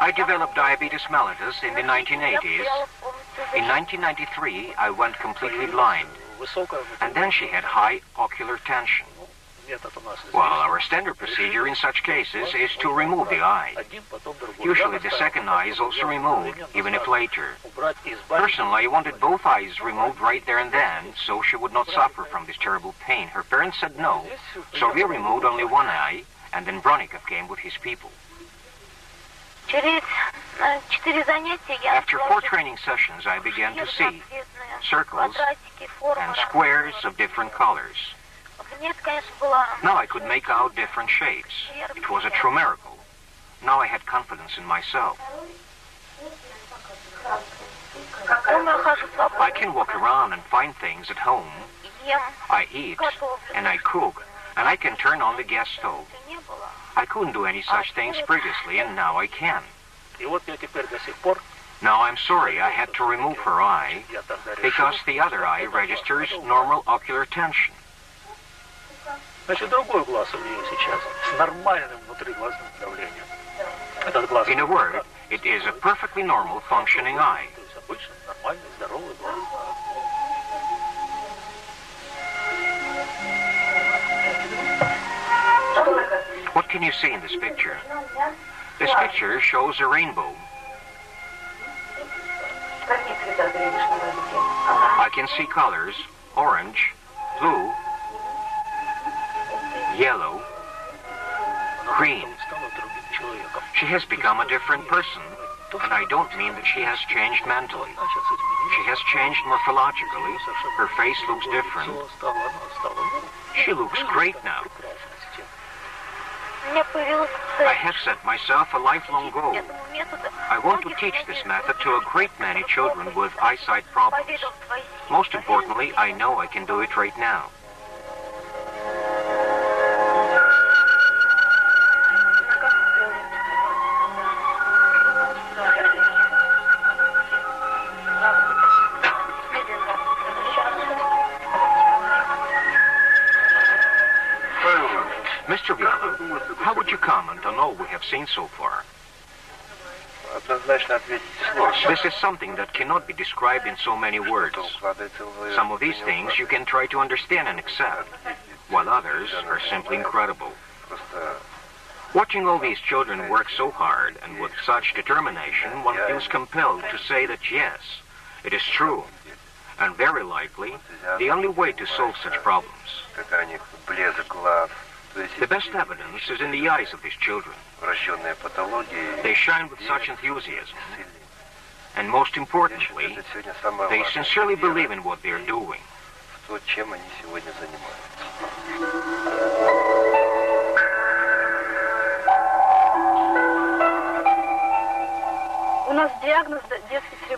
I developed diabetes mellitus in the 1980s. In 1993, I went completely blind. And then she had high ocular tension. Well, our standard procedure in such cases is to remove the eye. Usually the second eye is also removed, even if later. Personally, I wanted both eyes removed right there and then, so she would not suffer from this terrible pain. Her parents said no, so we removed only one eye, and then Bronnikov came with his people. After 4 training sessions, I began to see circles and squares of different colors. Now I could make out different shapes. It was a true miracle. Now I had confidence in myself. I can walk around and find things at home. I eat and I cook, and I can turn on the gas stove. I couldn't do any such things previously, and now I can. Now I'm sorry I had to remove her eye, because the other eye registers normal ocular tension. In a word, it is a perfectly normal functioning eye. What can you see in this picture? This picture shows a rainbow. I can see colors: orange, blue, yellow, green. She has become a different person, and I don't mean that she has changed mentally. She has changed morphologically. Her face looks different. She looks great now. I have set myself a lifelong goal. I want to teach this method to a great many children with eyesight problems. Most importantly, I know I can do it right now. Mr. Bronnikov, how would you comment on all we have seen so far? This is something that cannot be described in so many words. Some of these things you can try to understand and accept, while others are simply incredible. Watching all these children work so hard and with such determination, one feels compelled to say that yes, it is true, and very likely the only way to solve such problems. The best evidence is in the eyes of these children. They shine with such enthusiasm, and most importantly, they sincerely believe in what they are doing.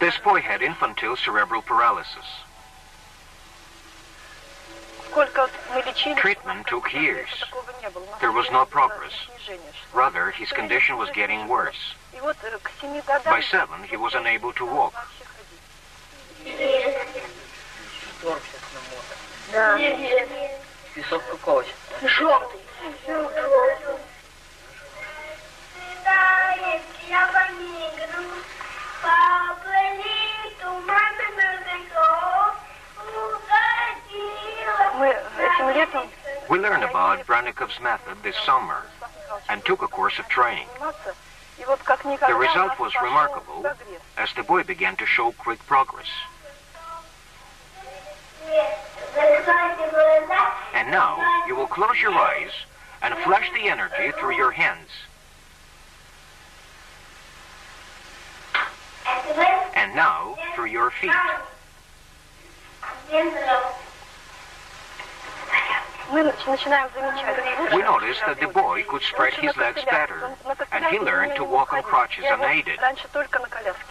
This boy had infantile cerebral paralysis. Treatment took years. There was no progress. Rather, his condition was getting worse. By 7, he was unable to walk. We learned about Bronnikov's method this summer and took a course of training. The result was remarkable as the boy began to show quick progress. And now you will close your eyes and flash the energy through your hands. And now through your feet. We noticed that the boy could spread his legs better, and he learned to walk on crutches unaided.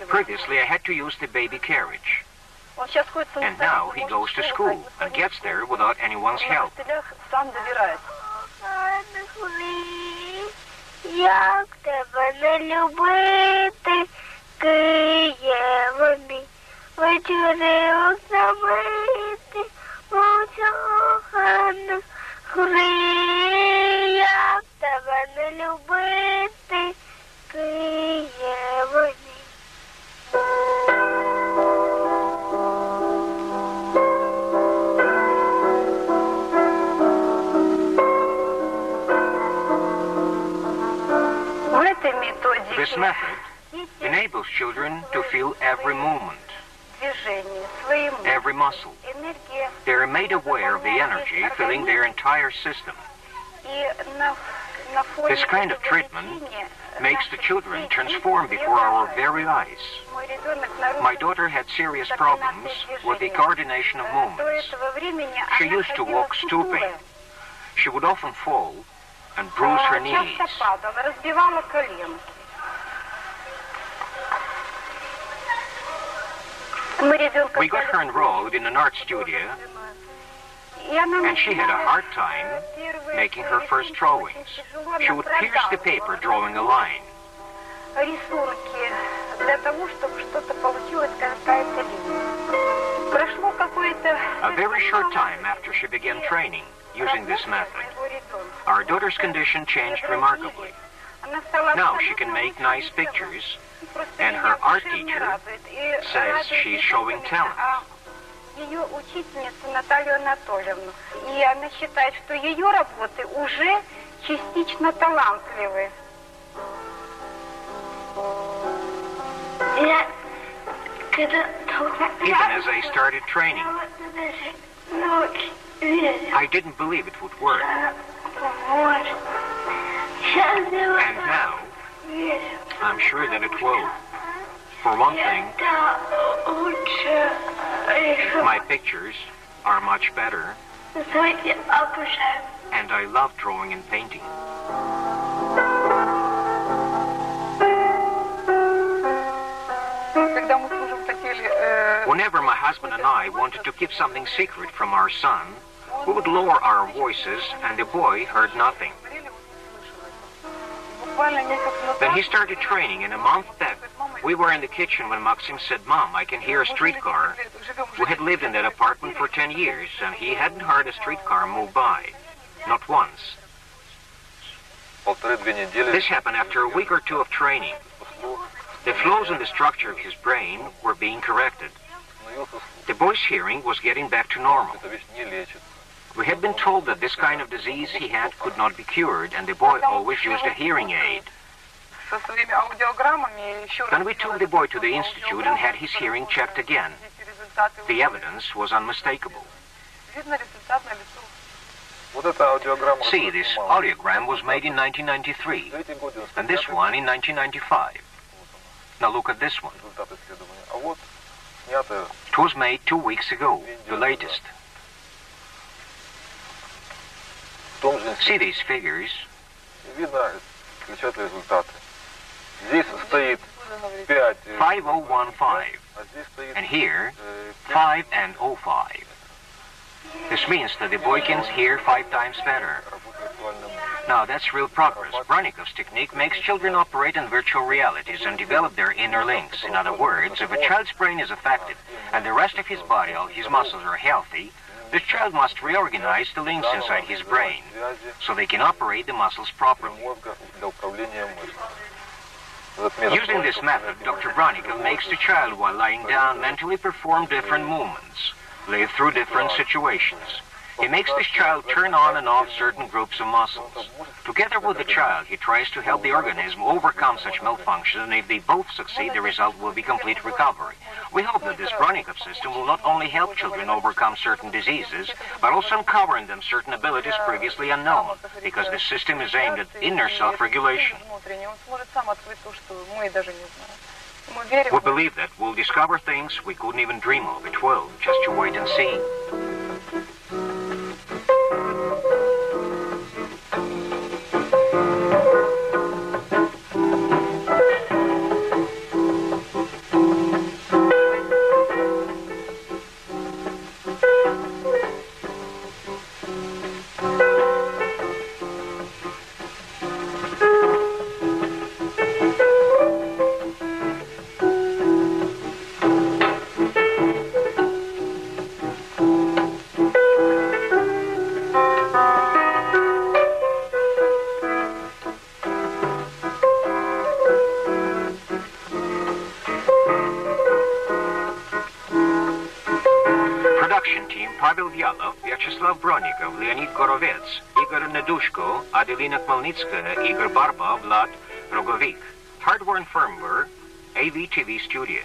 Previously, I had to use the baby carriage. And now he goes to school and gets there without anyone's help. Як тебе не любити, Києве. method enables children to feel every movement, every muscle. They are made aware of the energy filling their entire system. This kind of treatment makes the children transform before our very eyes. My daughter had serious problems with the coordination of movements. She used to walk stooping. She would often fall and bruise her knees. We got her enrolled in an art studio, and she had a hard time making her first drawings. She would pierce the paper drawing a line. A very short time after she began training using this method, our daughter's condition changed remarkably. Now she can make nice pictures, and her art teacher says she's showing talent. Ее учительницу Наталью Анатольевну. И она считает, что ее работы уже частично талантливы. Even as I started training, I didn't believe it would work. And now, I'm sure that it will. For one thing, my pictures are much better, and I love drawing and painting. Whenever my husband and I wanted to keep something secret from our son, we would lower our voices, and the boy heard nothing. Then he started training, and a month back, we were in the kitchen when Maxim said, "Mom, I can hear a streetcar." We had lived in that apartment for 10 years, and he hadn't heard a streetcar move by. Not once. This happened after a week or two of training. The flaws in the structure of his brain were being corrected. The boy's hearing was getting back to normal. We had been told that this kind of disease he had could not be cured, and the boy always used a hearing aid. Then we took the boy to the institute and had his hearing checked again. The evidence was unmistakable. See, this audiogram was made in 1993, and this one in 1995. Now look at this one. It was made 2 weeks ago, the latest. See these figures? 5015, and here 5 and 05. This means that the boy can hear 5 times better. Now that's real progress. Bronnikov's technique makes children operate in virtual realities and develop their inner links. In other words, if a child's brain is affected and the rest of his body, all his muscles are healthy, the child must reorganize the links inside his brain so they can operate the muscles properly. Using this method, Dr. Bronnikov makes the child, while lying down, mentally perform different movements, live through different situations. He makes this child turn on and off certain groups of muscles. Together with the child, he tries to help the organism overcome such malfunctions, and if they both succeed, the result will be complete recovery. We hope that this Bronnikov system will not only help children overcome certain diseases, but also uncover in them certain abilities previously unknown, because the system is aimed at inner self-regulation. We believe that we'll discover things we couldn't even dream of at 12. Just you wait and see. Bronnikov, Leonid Gorovets, Igor Nedushko, Adelina Khmelnitskaya, Igor Barba, Vlad Rogovik. hardware and firmware, AV-TV studio.